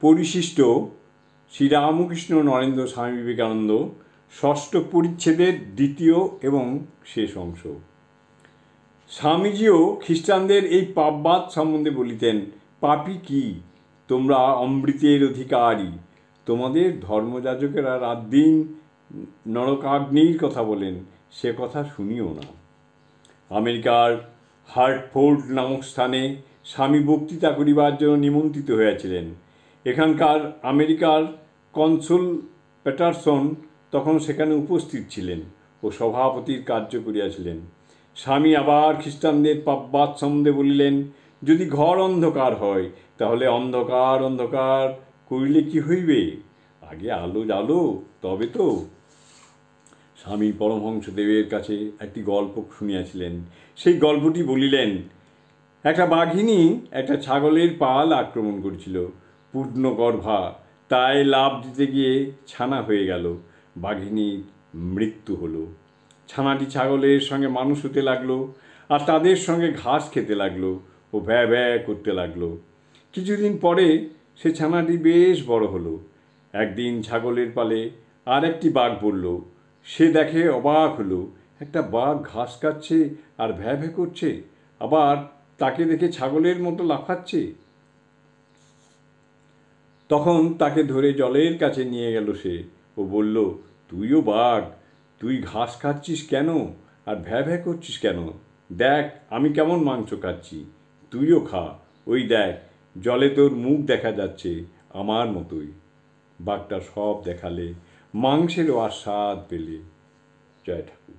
পরিশিষ্ট শ্রীরামকৃষ্ণ নরেন্দ্র স্বামী বিবেকানন্দ ষষ্ঠ পরিচ্ছেদের দ্বিতীয় এবং শেষ অংশ। স্বামীজিও খ্রিস্টানদের এই পাপবাদ সম্বন্ধে বলিতেন, পাপী কি, তোমরা অমৃতের অধিকারী। তোমাদের ধর্মযাজকেরা রাত দিন নরকাগ্নির কথা বলেন, সে কথা শুনিও না। আমেরিকার হার্টফোর্ড নামক স্থানে স্বামী বক্তৃতা করিবার জন্য নিমন্ত্রিত হইয়াছিলেন। এখানকার আমেরিকার কনসুল প্যাটারসন তখন সেখানে উপস্থিত ছিলেন ও সভাপতির কার্য করিয়াছিলেন। স্বামী আবার খ্রিস্টানদের পাপবাদ সম্বন্ধে বলিলেন, যদি ঘর অন্ধকার হয় তাহলে অন্ধকার অন্ধকার করিলে কি হইবে, আগে আলো জ্বালো তবে তো। স্বামী পরমহংসদেবের কাছে একটি গল্প শুনিয়াছিলেন। সেই গল্পটি বলিলেন। একটা বাঘিনী একটা ছাগলের পাল আক্রমণ করেছিল, পূর্ণগর্ভা, তাই লাভ দিতে গিয়ে ছানা হয়ে গেল। বাঘিনীর মৃত্যু হলো। ছানাটি ছাগলের সঙ্গে মানুষ হতে লাগলো আর তাদের সঙ্গে ঘাস খেতে লাগলো ও ভ্যা ভ্যা করতে লাগলো। কিছুদিন পরে সে ছানাটি বেশ বড় হলো। একদিন ছাগলের পালে আর একটি বাঘ পড়ল। সে দেখে অবাক হলো, একটা বাঘ ঘাস খাচ্ছে আর ভ্যা ভ্যা করছে, আবার তাকে দেখে ছাগলের মতো লাফাচ্ছে। তখন তাকে ধরে জলের কাছে নিয়ে গেল সে ও বলল, তুইও বাঘ, তুই ঘাস খাচ্ছিস কেন আর ভ্যা ভ্যা করছিস কেন? দেখ আমি কেমন মাংস খাচ্ছি, তুইও খা, ওই দেখ জলে তোর মুখ দেখা যাচ্ছে আমার মতোই। বাঘটা সব দেখালে, মাংসেরও আস্বাদ পেলে। জয় ঠাকুর।